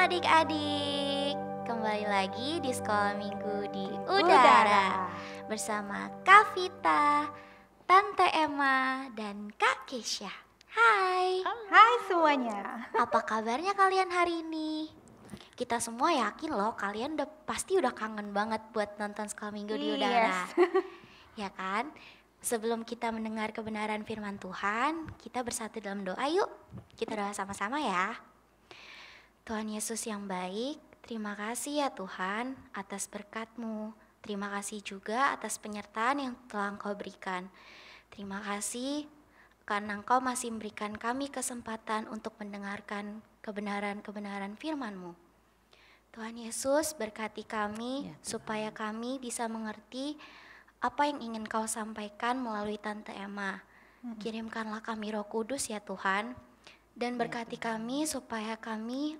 adik-adik, kembali lagi di Sekolah Minggu di Udara bersama Kak Vita, Tante Emma, dan Kak Kesha. Hai. Hai semuanya. Apa kabarnya kalian hari ini? Kita semua yakin loh kalian pasti udah kangen banget buat nonton Sekolah Minggu di Udara. Ya kan? Sebelum kita mendengar kebenaran firman Tuhan, kita bersatu dalam doa yuk. Kita doa sama-sama ya. Tuhan Yesus yang baik, terima kasih ya Tuhan atas berkat-Mu. Terima kasih juga atas penyertaan yang telah Engkau berikan. Terima kasih karena Engkau masih memberikan kami kesempatan untuk mendengarkan kebenaran-kebenaran firman-Mu. Tuhan Yesus berkati kami supaya kami bisa mengerti apa yang ingin Kau sampaikan melalui Tante Emma. Kirimkanlah kami Roh Kudus ya Tuhan. Dan berkati kami supaya kami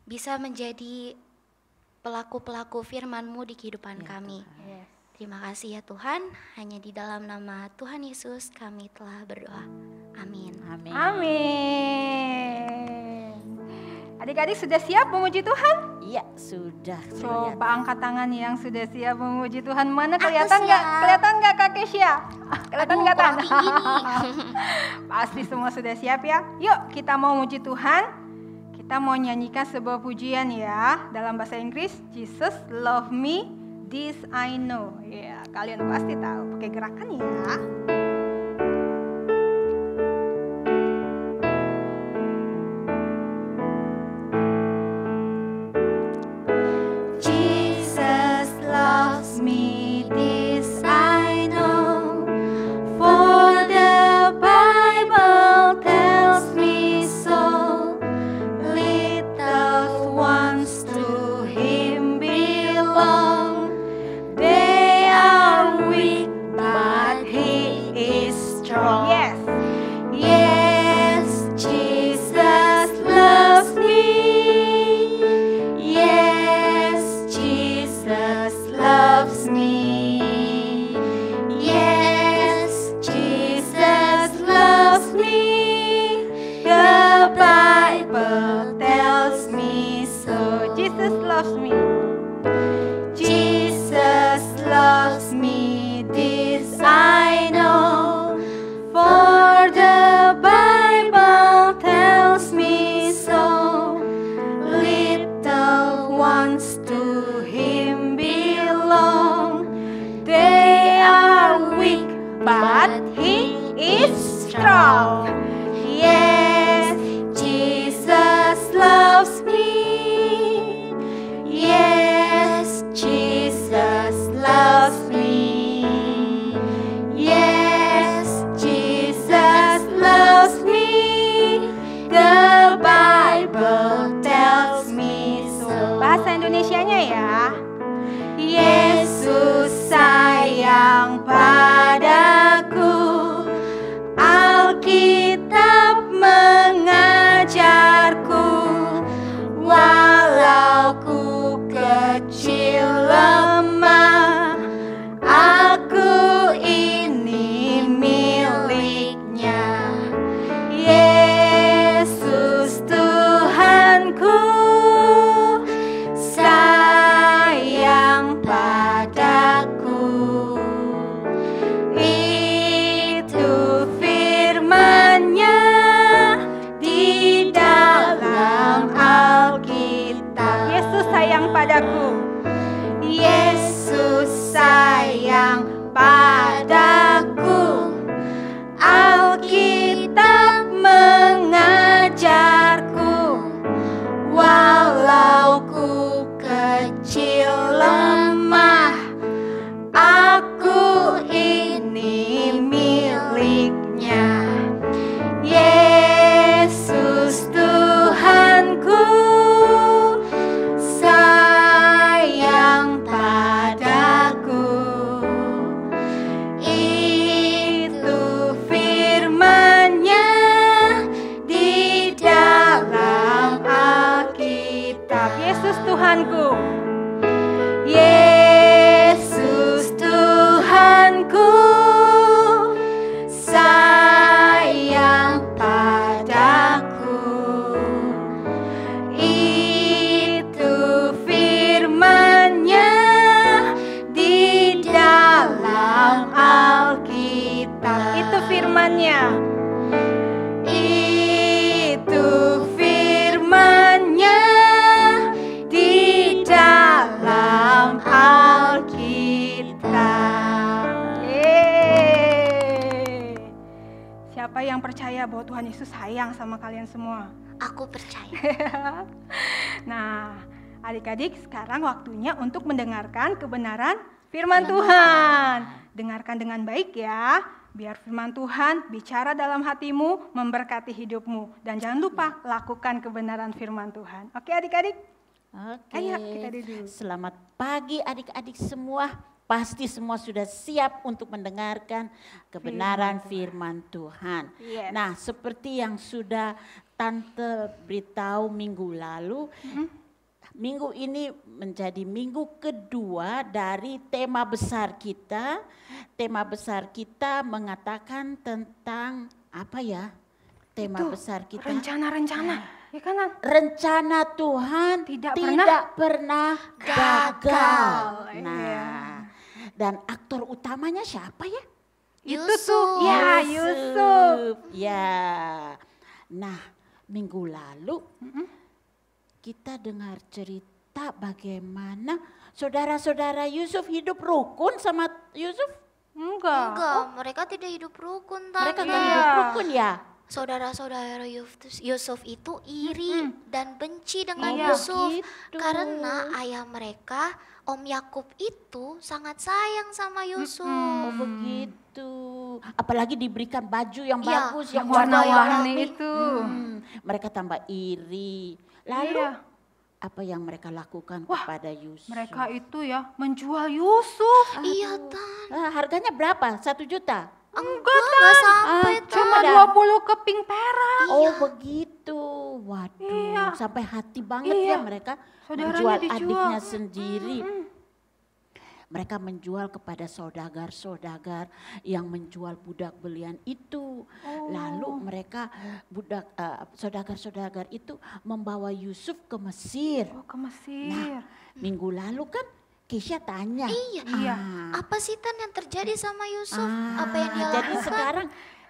bisa menjadi pelaku-pelaku firman-Mu di kehidupan kami. Terima kasih ya Tuhan, hanya di dalam nama Tuhan Yesus kami telah berdoa. Amin. Adik-adik sudah siap memuji Tuhan? Iya, sudah. Coba angkat tangan yang sudah siap memuji Tuhan. Mana kelihatan Aku nggak? siap. Kelihatan nggak Kak Kesha? Kelihatan nggak kurang Tan? tinggi nih. Pasti semua sudah siap ya. Yuk kita mau muji Tuhan. Kita mau nyanyikan sebuah pujian ya dalam bahasa Inggris. Jesus love me, this I know. Ya, kalian pasti tahu. Pakai gerakan ya. Jesus loves me, this I know, for the Bible tells me so. Little ones to Him belong, they are weak, but He is strong. Yes. Yes, Jesus loves me. Yes, Jesus loves me. Yes, Jesus loves me. The Bible tells me so. Jesus loves me. Jesus loves me, this I know, for the Bible tells me so. Little ones to Him belong, they are weak, but He is strong. Yes, Jesus loves me. Yes, Jesus loves me. Yes, Jesus loves me. The Bible tells me so. Bahasa Indonesianya ya. Yesus sayang padaku, Alkitab mengajarku, walau ku kecil lemah, aku ini miliknya. Yesus Tuhanku sayang padaku. Itu firman-Nya di dalam Alkitab. Yesus sayang padaku. Yesus sayang padaku, Alkitab mengajarku, walau ku kecil lemah, aku ini miliknya. Yesus Tuhanku sayang padaku. Itu firman-Nya di dalam Alkitab. Yesus Tuhanku. Yesus Tuhanku sayang padaku. firman-Nya. Itu firman-Nya di dalam Alkitab. Yeay. Siapa yang percaya bahwa Tuhan Yesus sayang sama kalian semua? Aku percaya. Nah, adik-adik, sekarang waktunya untuk mendengarkan kebenaran firman Tuhan. Dengarkan dengan baik ya, biar firman Tuhan bicara dalam hatimu, memberkati hidupmu. Dan jangan lupa lakukan kebenaran firman Tuhan. Oke adik-adik? Oke, Ayo kita duduk. selamat pagi adik-adik semua. Pasti semua sudah siap untuk mendengarkan kebenaran firman Tuhan. Yes. Nah, seperti yang sudah Tante beritahu minggu lalu, minggu ini menjadi minggu kedua dari tema besar kita. Tema besar kita mengatakan tentang apa ya? Tema Itu, besar kita. rencana-rencana, ya kan? Nan? Rencana Tuhan Tidak pernah gagal. Iya. Nah, dan aktor utamanya siapa ya? Itu tuh, ya Yusuf. Ya. Nah, minggu lalu kita dengar cerita bagaimana saudara-saudara Yusuf hidup rukun sama Yusuf. Enggak. Enggak, mereka tidak hidup rukun, Tante. Mereka kan Iya. hidup rukun ya. Saudara-saudara Yusuf itu iri dan benci dengan Iya. Yusuf Begitu. karena ayah mereka, Om Yakub itu sangat sayang sama Yusuf. Oh begitu. Apalagi diberikan baju yang Iya, bagus, Yang yang warna-warni warna-warni. itu. Mereka tambah iri. Lalu Iya. apa yang mereka lakukan Wah, kepada Yusuf? Mereka itu ya menjual Yusuf. Iya, Tan. Harganya berapa? 1 juta? Enggak sampai, Tan. Cuma Ada. 20 keping perak. Oh begitu. Waduh, Iya. sampai hati banget Iya. ya mereka Saudaranya menjual dijual. adiknya sendiri. Mereka menjual kepada saudagar-saudagar yang menjual budak belian itu. Lalu mereka saudagar-saudagar itu membawa Yusuf ke Mesir. Oh, ke Mesir. Nah, minggu lalu kan Keisha tanya. Iya. Apa sih, Tan, yang terjadi sama Yusuf? Apa yang dia Jadi lakukan? sekarang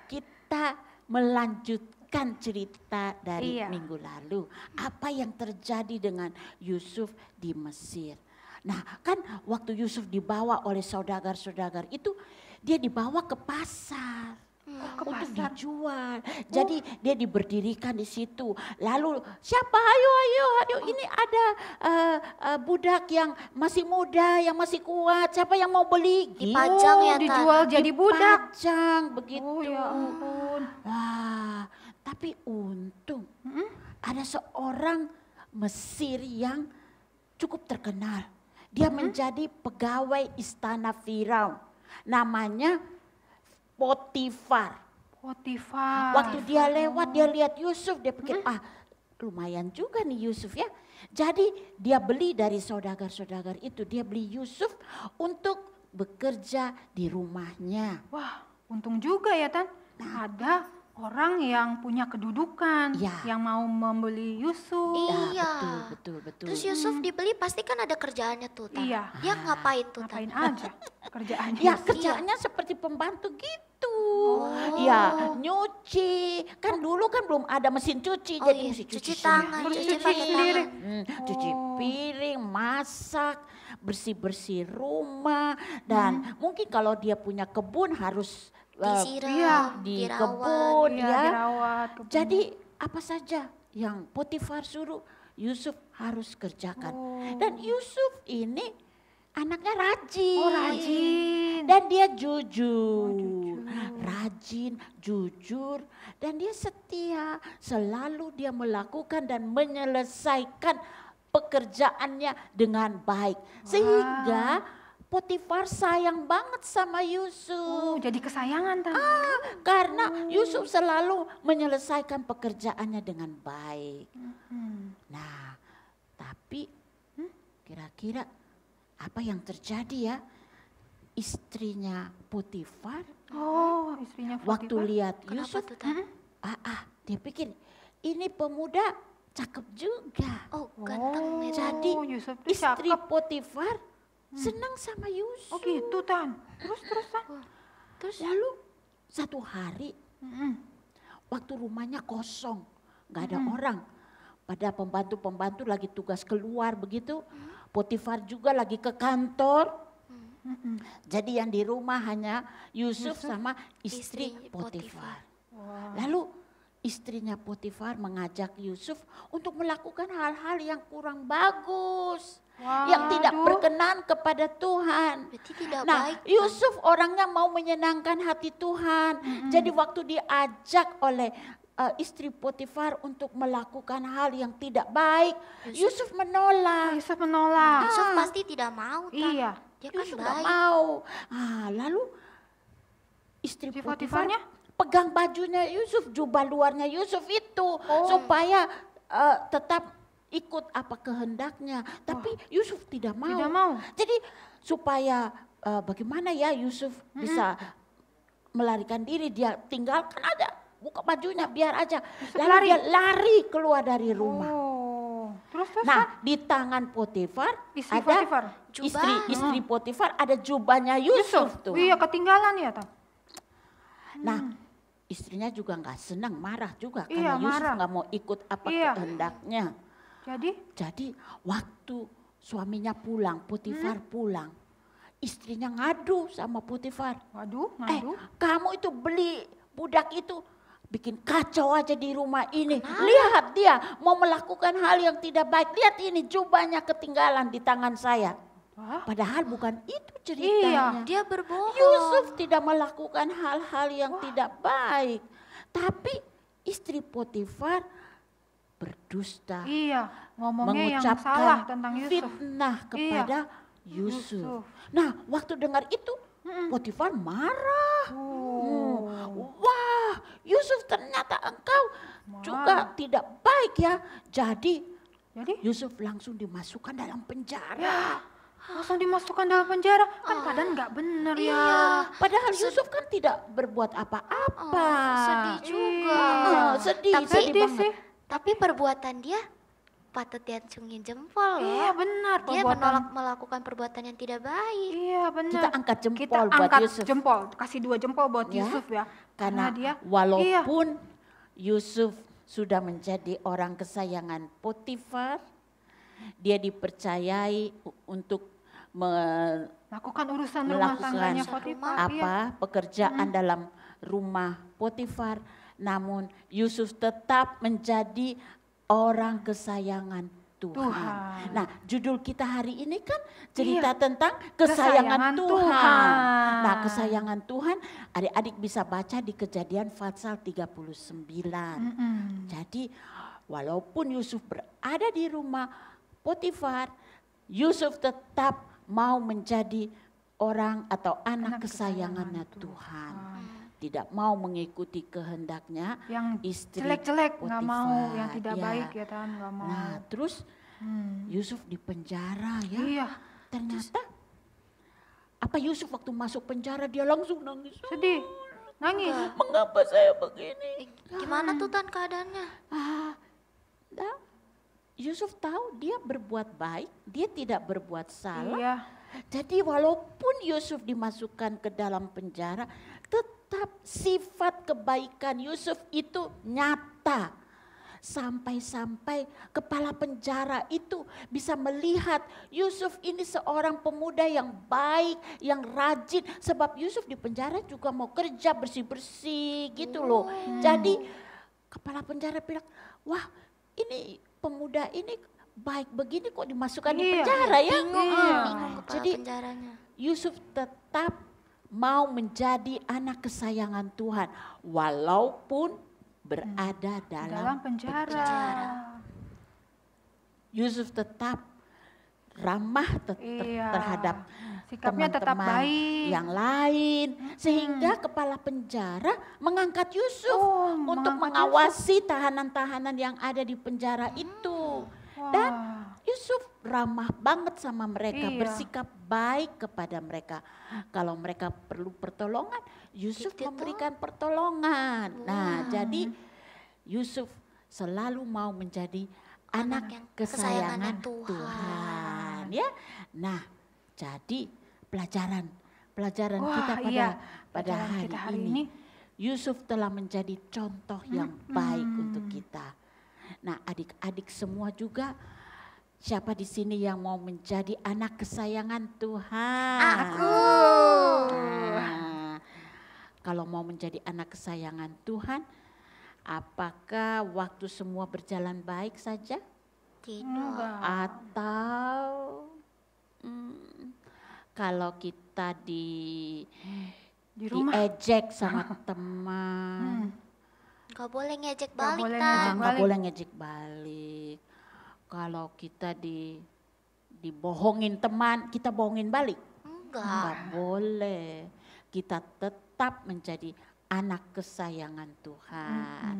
kita melanjutkan cerita dari Iya. minggu lalu. Apa yang terjadi dengan Yusuf di Mesir. Nah kan waktu Yusuf dibawa oleh saudagar-saudagar itu, dia dibawa ke pasar. ke Untuk pasar. dijual. Jadi dia diberdirikan di situ. Lalu siapa? Ayo. Ini ada budak yang masih muda, yang masih kuat. Siapa yang mau beli? Dipajang ya, Tan. Dijual jadi budak. Dipajang begitu. Oh ya ampun. Wah, tapi untung ada seorang Mesir yang cukup terkenal. Dia menjadi pegawai istana Firaun. Namanya Potifar. Potifar. Waktu dia lewat, dia lihat Yusuf, dia pikir, lumayan juga nih Yusuf ya. Jadi dia beli dari saudagar-saudagar itu, dia beli Yusuf untuk bekerja di rumahnya. Wah, untung juga ya Tan. Ada orang yang punya kedudukan, Ya. yang mau membeli Yusuf. Iya. Betul. Terus Yusuf dibeli pasti kan ada kerjaannya tuh, Tan. Iya. Dia ngapain tuh, Tan? Ngapain aja kerjaannya. Ya kerjaannya seperti pembantu gitu. Oh. Ya nyuci. Kan dulu kan belum ada mesin cuci. Oh jadi iya, mesti cuci sendiri. tangan, Harus cuci cuci pakai sendiri. tangan. Cuci piring, masak, bersih-bersih rumah. Dan mungkin kalau dia punya kebun harus Disiram, iya, di dirawat. kebun Iya, ya. dirawat. kebun. Jadi apa saja yang Potifar suruh Yusuf harus kerjakan. Dan Yusuf ini anaknya rajin. Oh, rajin. Dan dia jujur. Rajin, jujur, dan dia setia. Selalu dia melakukan dan menyelesaikan pekerjaannya dengan baik. Sehingga Potifar sayang banget sama Yusuf. Jadi kesayangan Tan. Karena Yusuf selalu menyelesaikan pekerjaannya dengan baik. Nah, tapi kira-kira apa yang terjadi ya? Istrinya Potifar Oh, istrinya waktu Potifar. lihat Kenapa Yusuf, tuh, Tan? dia pikir ini pemuda cakep juga. Oh, ganteng itu. Jadi Yusuf tuh istri cakep. Potifar senang sama Yusuf. Oh gitu Tan. Terus Tan. Terus Lalu satu hari Waktu rumahnya kosong, nggak ada orang. Pada pembantu-pembantu lagi tugas keluar begitu. Potifar juga lagi ke kantor. Jadi yang di rumah hanya Yusuf sama istri Potifar. Lalu istrinya Potifar mengajak Yusuf untuk melakukan hal-hal yang kurang bagus. Yang tidak berkenan kepada Tuhan. Berarti tidak Nah, baik. Yusuf orangnya mau menyenangkan hati Tuhan. Jadi waktu diajak oleh istri Potifar untuk melakukan hal yang tidak baik, Yusuf menolak. Yusuf menolak. Yusuf pasti tidak mau. Tan. Iya. Dia kan Yusuf nggak baik. mau. Lalu istri Si Potifar Potifarnya? pegang bajunya Yusuf, jubah luarnya Yusuf itu supaya tetap ikut apa kehendaknya. Tapi Yusuf tidak mau. Tidak mau. Jadi supaya bagaimana ya Yusuf bisa melarikan diri, dia tinggalkan aja, buka bajunya biar aja. Lalu lari. dia lari keluar dari rumah. Terus Nah, di tangan Potifar Istri ada Potifar. istri Potifar ada jubahnya Yusuf tuh. Iya, ketinggalan ya, Tan. Nah, istrinya juga nggak senang, marah juga Iya, karena Yusuf marah. nggak mau ikut apa Iya. kehendaknya. Jadi Waktu suaminya pulang, Potifar pulang, istrinya ngadu sama Potifar. waduh, ngadu. Kamu itu beli budak itu bikin kacau aja di rumah ini. Lihat dia mau melakukan hal yang tidak baik. Lihat ini jubahnya ketinggalan di tangan saya. Wah. Padahal bukan itu Iya. ceritanya. Dia berbohong. Yusuf tidak melakukan hal-hal yang tidak baik. Tapi istri Potifar berdusta. Iya, ngomongnya yang Mengucapkan salah tentang Yusuf. fitnah kepada Yusuf. Yusuf. Nah, waktu dengar itu Potifar marah. Wah, Yusuf ternyata engkau juga tidak baik ya. Jadi Yusuf langsung dimasukkan dalam penjara. Langsung dimasukkan dalam penjara, kan keadaan nggak bener ya. Iya. Padahal Yusuf kan tidak berbuat apa-apa. Sedih juga. Sedih, Tapi- sedih Sedih banget. sih. Tapi perbuatan dia patut diacungin jempol loh. Iya benar. Dia menolak melakukan perbuatan yang tidak baik. Iya benar. Kita angkat jempol Kita buat angkat Yusuf. jempol, kasih 2 jempol buat Ya, Yusuf ya. Karena dia walaupun Yusuf sudah menjadi orang kesayangan Potifar, dia dipercayai untuk lakukan urusan rumah melakukan tangganya Potifar. pekerjaan dalam rumah Potifar, namun Yusuf tetap menjadi orang kesayangan Tuhan. Nah, judul kita hari ini kan cerita tentang kesayangan Kesayangan Tuhan. Tuhan. Nah, kesayangan Tuhan adik-adik bisa baca di Kejadian pasal 39. Jadi walaupun Yusuf berada di rumah Potifar, Yusuf tetap mau menjadi orang atau anak kesayangannya Tuhan. Tidak mau mengikuti kehendaknya Yang istri jelek-jelek nggak mau, Potifar. yang tidak Ya. baik ya Tan, nggak mau. Nah, terus Yusuf di penjara ya. Iya, Ternyata apa Yusuf waktu masuk penjara dia langsung nangis. sedih, nangis. Mengapa saya begini? Gimana tuh Tan keadaannya? Nah, Yusuf tahu dia berbuat baik, dia tidak berbuat salah. Iya, Jadi walaupun Yusuf dimasukkan ke dalam penjara, tetap sifat kebaikan Yusuf itu nyata. Sampai-sampai kepala penjara itu bisa melihat Yusuf ini seorang pemuda yang baik, yang rajin. Sebab Yusuf di penjara juga mau kerja bersih-bersih gitu loh. Jadi kepala penjara bilang, wah ini pemuda ini baik begini kok dimasukkan di penjara ya. Bingung kepala Jadi penjaranya. Yusuf tetap mau menjadi anak kesayangan Tuhan walaupun berada dalam penjara. Yusuf tetap ramah terhadap Sikapnya tetap teman-teman baik. yang lain sehingga kepala penjara mengangkat Yusuf untuk mengawasi tahanan-tahanan yang ada di penjara itu. Dan Yusuf ramah banget sama mereka, bersikap baik kepada mereka. Kalau mereka perlu pertolongan, Yusuf memberikan pertolongan. Nah, jadi Yusuf selalu mau menjadi anak yang kesayangan kesayangan Tuhan, ya. Nah, jadi pelajaran kita pada hari kita hari ini, Yusuf telah menjadi contoh yang baik untuk kita. Nah, adik-adik semua juga, siapa di sini yang mau menjadi anak kesayangan Tuhan? Aku. Nah, kalau mau menjadi anak kesayangan Tuhan, apakah waktu semua berjalan baik saja? Tidak. Atau kalau kita di rumah diejek sama teman, Gak boleh ngejek Nggak balik, boleh Tan. ngejek nggak balik. boleh ngejek balik. Kalau kita dibohongin teman, kita bohongin balik. Enggak. Nggak boleh. Kita tetap menjadi anak kesayangan Tuhan.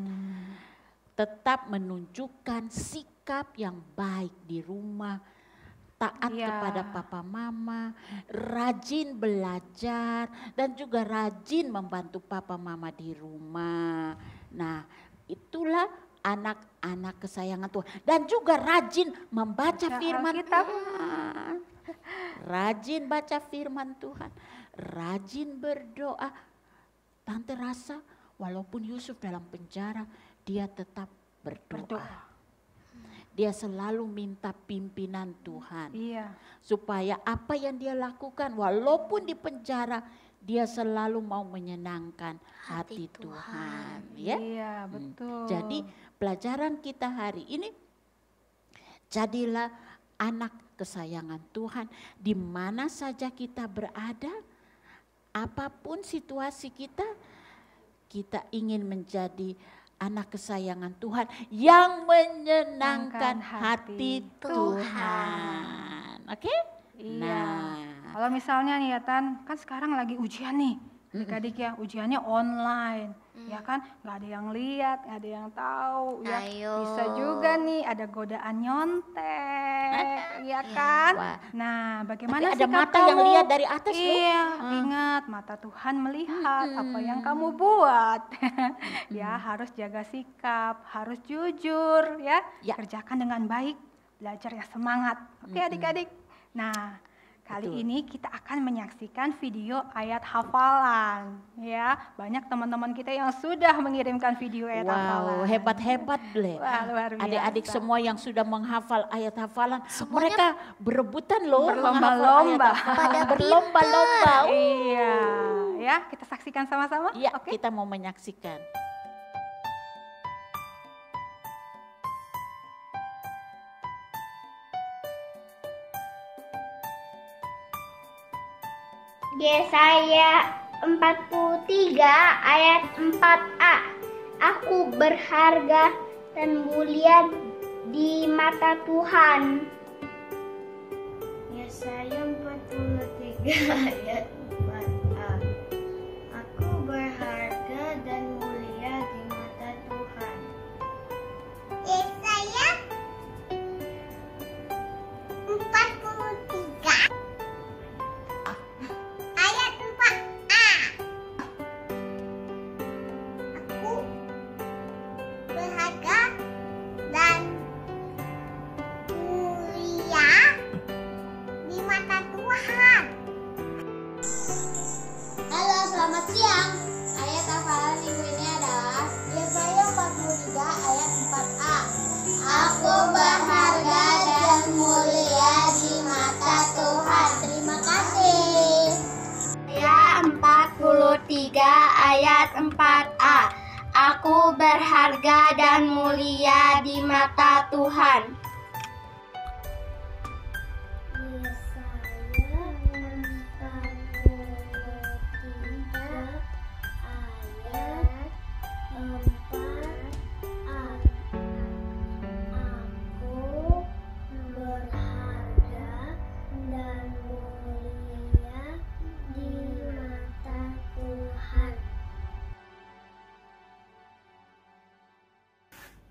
Tetap menunjukkan sikap yang baik di rumah. Taat Iya. kepada papa mama, rajin belajar dan juga rajin membantu papa mama di rumah. Nah, itulah anak-anak kesayangan Tuhan. Dan juga rajin membaca Baca firman Alkitab. Tuhan. Rajin baca firman Tuhan, rajin berdoa. Tante rasa walaupun Yusuf dalam penjara, dia tetap berdoa. Dia selalu minta pimpinan Tuhan. Iya. Supaya apa yang dia lakukan walaupun di penjara, dia selalu mau menyenangkan hati Tuhan. Ya? Iya, betul. Jadi pelajaran kita hari ini, jadilah anak kesayangan Tuhan di mana saja kita berada, apapun situasi kita ingin menjadi anak kesayangan Tuhan yang menyenangkan hati Tuhan. Oke? Iya. Nah, Kalau misalnya nih ya Tan, kan sekarang lagi ujian nih. Adik-adik ya, ujiannya online. Ya kan, nggak ada yang lihat, nggak ada yang tahu. Ya, Ayo. bisa juga nih ada godaan nyontek, ya kan? Wah. Nah, bagaimana Tapi ada sikap mata yang kamu? lihat dari atas loh. Iya, ingat mata Tuhan melihat apa yang kamu buat. Ya, harus jaga sikap, harus jujur, ya. Ya. Kerjakan dengan baik, belajar ya semangat. Oke, adik-adik. Nah, kali Betul. ini kita akan menyaksikan video ayat hafalan, ya. Banyak teman-teman kita yang sudah mengirimkan video ayat hafalan. Wow, hebat-hebat Ble. Wah, luar biasa. Adik-adik semua yang sudah menghafal ayat hafalan, Semuanya mereka berebutan loh berlomba-lomba. menghafal ayat hafalan. Pada Berlomba-lomba. Iya, ya, kita saksikan sama-sama. Iya, Oke. kita mau menyaksikan. Yesaya 43 ayat 4a. Aku berharga dan mulia di mata Tuhan. Yesaya 43 ayat 4a. Aku berharga dan mulia di mata Tuhan. Yesaya 43 ayat 4a. Aku berharga dan mulia di mata Tuhan. Halo, selamat siang. Ayat hafalan minggu ini adalah Yesaya 43 ayat 4a. Aku berharga dan mulia di mata Tuhan. Terima kasih. Yesaya 43 ayat 4a. Aku berharga dan mulia di mata Tuhan.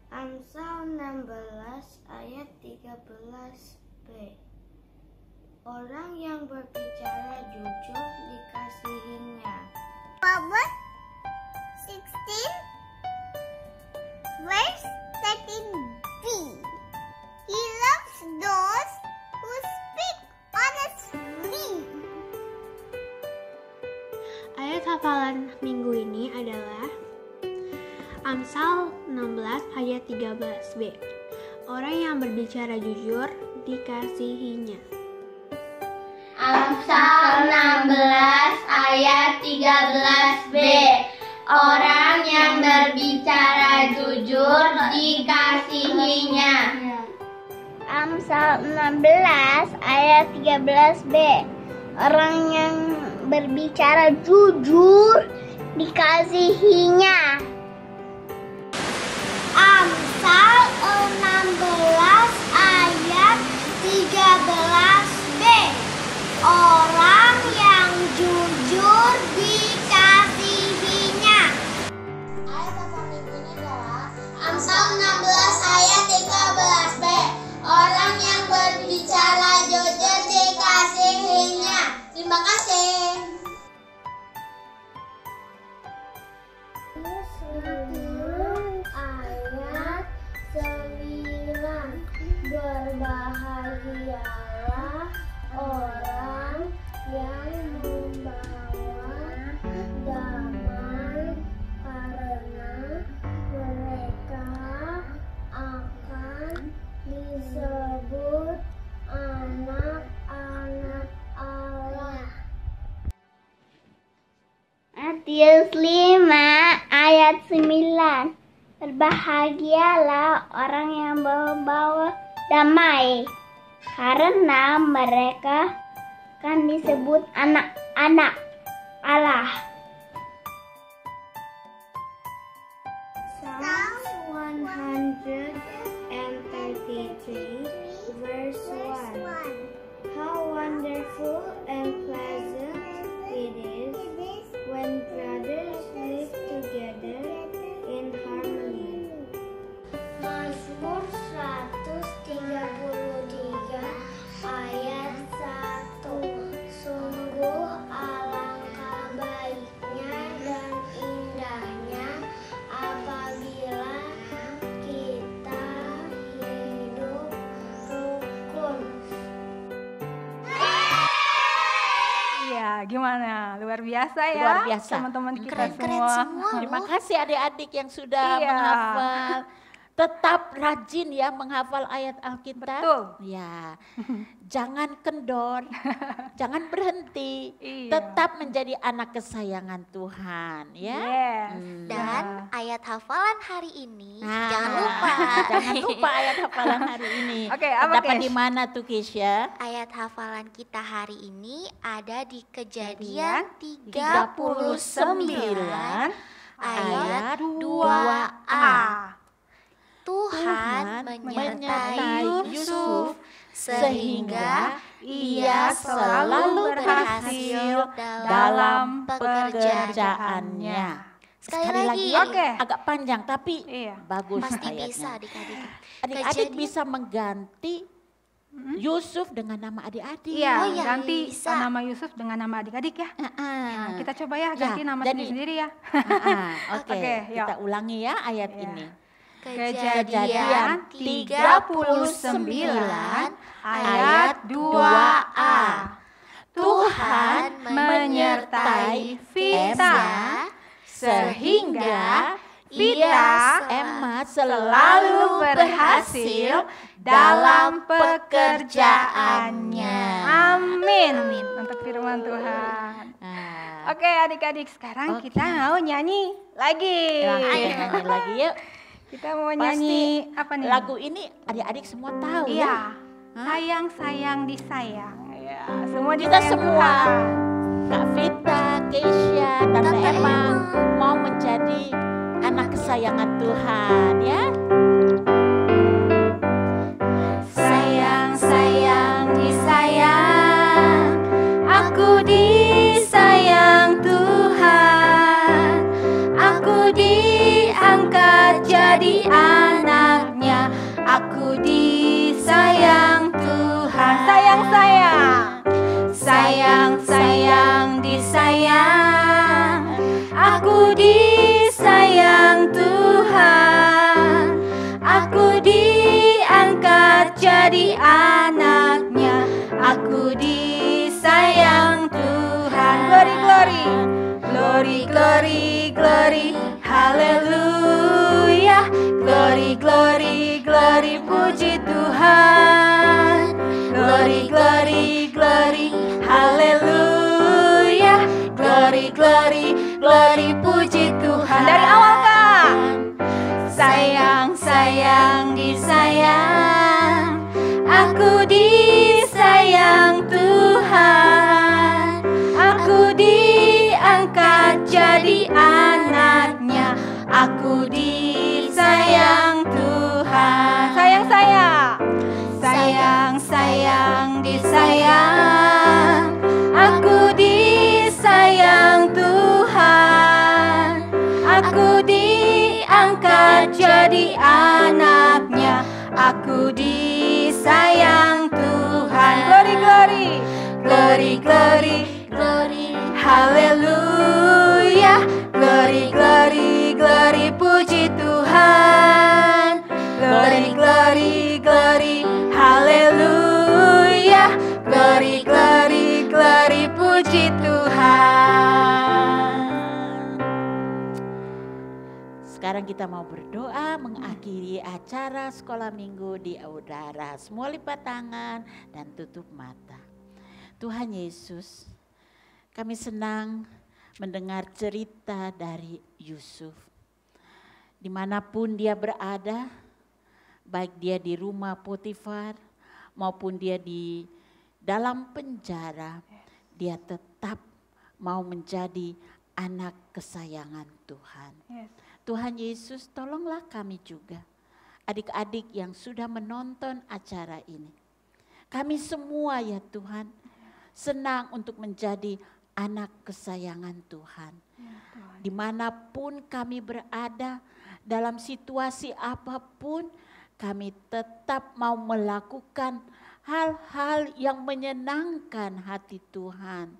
Amsal 16 ayat 13b. Orang yang berbicara jujur dikasihinya. Proverbs 16 verse 13b. He loves those who speak honestly. Ayat hafalan minggu ini adalah Amsal 16 ayat 13b. Orang yang berbicara jujur dikasihinya. Amsal 16 ayat 13b. Orang yang berbicara jujur dikasihinya. Amsal 16 ayat 13b. Orang yang berbicara jujur dikasihinya. Amsal 16 ayat 13b. Orang yang jujur dikasihinya. Ayat hafalan minggu ini adalah Amsal 16 ayat 13b. Orang yang berbicara jujur dikasihinya. Terima kasih. Ayat 9. Berbahagialah orang yang membawa damai, karena mereka akan disebut anak-anak Allah. Matius 5 ayat 9. Berbahagialah orang yang membawa damai, karena mereka akan disebut anak-anak Allah. Psalm 133 verse 1. How wonderful and pleasant it is when brothers live together in harmony. Mazmur 133 ayat 1. Sungguh alangkah baiknya dan indahnya apabila kita hidup rukun. Iya, gimana? Luar biasa ya. Luar biasa. Teman-teman kita Keren-keren semua. semua Terima loh. kasih adik-adik yang sudah Iya. menghafal. Tetap rajin ya menghafal ayat Alkitab. Betul. Ya. Jangan kendor, jangan berhenti. Iya. Tetap menjadi anak kesayangan Tuhan ya. Yes. Dan ayat hafalan hari ini Nah, jangan lupa. Jangan lupa ayat hafalan hari ini. Oke, apa, Dapat Kesh? di mana tuh Keisha? Ayat hafalan kita hari ini ada di Kejadian Kejadian 39 ayat 2a. Tuhan menyertai Yusuf sehingga ia selalu berhasil dalam pekerjaannya. Sekali lagi, Oke. Agak panjang tapi Iya. bagus pasti ayatnya. bisa adik-adik. Adik-adik Kejadian- bisa mengganti Yusuf dengan nama adik-adik. Iya, Oh iya, ganti bisa. nama Yusuf dengan nama adik-adik ya. Nah, kita coba ya Ya, ganti nama jadi- sendiri-sendiri ya. Oke, Oke, yuk. kita ulangi ya ayat Iya. ini. Kejadian 39 ayat 2a. Tuhan menyertai Vita sehingga Vita, Emma selalu berhasil dalam pekerjaannya. Amin. Untuk firman Tuhan. Nah, Oke adik-adik, sekarang Oke. kita mau nyanyi lagi. Ayo nyanyi lagi yuk. Kita mau Pasti nyanyi apa nih? Lagu ini adik-adik semua tahu Iya. ya. Hah? Sayang disayang. Ya, semua Kita disayang semua, Tuhan. Kak Vita, Keisha, Tante Tante Emma Emma. mau menjadi anak kesayangan Tuhan ya. Sayang, sayang, disayang. Aku disayang Tuhan. Aku diangkat jadi anaknya. Aku disayang Tuhan. Sayang, sayang. Sayang, sayang, disayang. Aku disayang Tuhan. Aku diangkat jadi anaknya. Aku disayang Tuhan. Glory, glory. Glory, glory, glory, haleluya. Glory, glory, glory, puji Tuhan. Glory, glory, glory, haleluya. Glory, glory, glory, puji Tuhan. Dari awal Kak. Sayang, sayang, disayang, aku disayang Tuhan. Aku diangkat jadi anaknya, aku disayang Tuhan. Sayang, sayang, sayang, sayang, disayang, aku disayang Tuhan. Aku diangkat jadi anaknya, aku disayang Tuhan. Glory, glory, glory, glory, glory, haleluya. Glory, glory, glory, puji Tuhan. Glory, glory, glory, haleluya. Glory, glory, glory, puji Tuhan. Sekarang kita mau berdoa mengakhiri acara sekolah minggu di udara. Semua lipat tangan dan tutup mata. Tuhan Yesus, kami senang mendengar cerita dari Yusuf. Dimanapun dia berada, baik dia di rumah Potifar maupun dia di dalam penjara, dia tetap mau menjadi anak kesayangan Tuhan. Tuhan Yesus, tolonglah kami juga, adik-adik yang sudah menonton acara ini. Kami semua ya Tuhan, senang untuk menjadi anak kesayangan Tuhan. Dimanapun kami berada, dalam situasi apapun, kami tetap mau melakukan hal-hal yang menyenangkan hati Tuhan.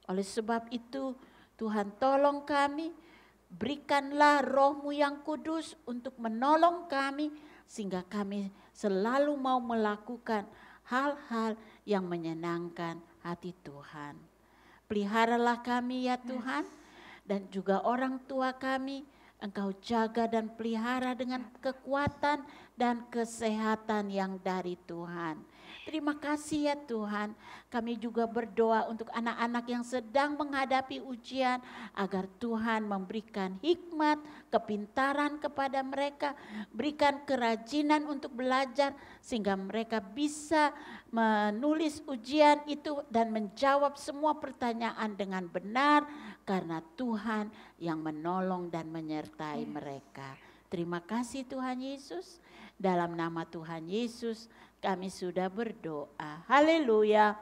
Oleh sebab itu, Tuhan tolong kami, berikanlah Roh-Mu yang kudus untuk menolong kami, sehingga kami selalu mau melakukan hal-hal yang menyenangkan hati Tuhan. Peliharalah kami ya Tuhan, dan juga orang tua kami, Engkau jaga dan pelihara dengan kekuatan dan kesehatan yang dari Tuhan. Terima kasih ya Tuhan, kami juga berdoa untuk anak-anak yang sedang menghadapi ujian, agar Tuhan memberikan hikmat, kepintaran kepada mereka, berikan kerajinan untuk belajar, sehingga mereka bisa menulis ujian itu dan menjawab semua pertanyaan dengan benar, karena Tuhan yang menolong dan menyertai mereka. Terima kasih Tuhan Yesus, dalam nama Tuhan Yesus kami sudah berdoa. Haleluya.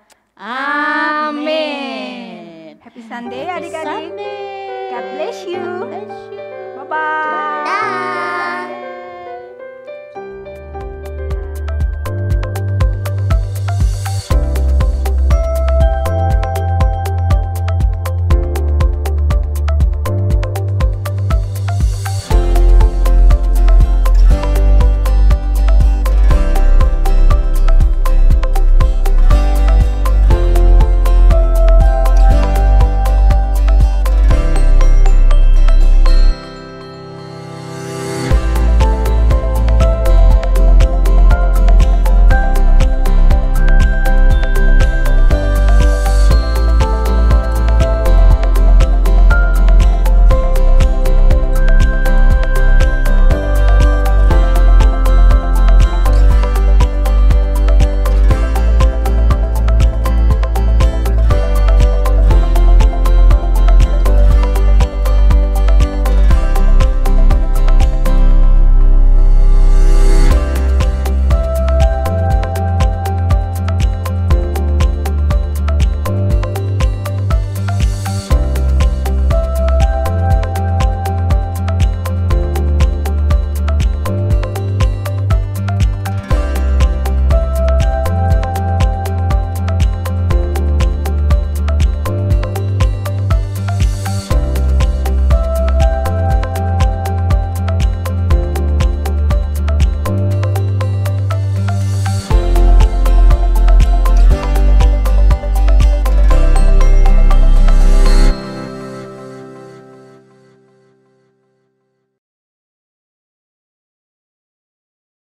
Amin. Happy Sunday adik-adik. Sunday. God bless you. God bless you. Bye-bye. Dah.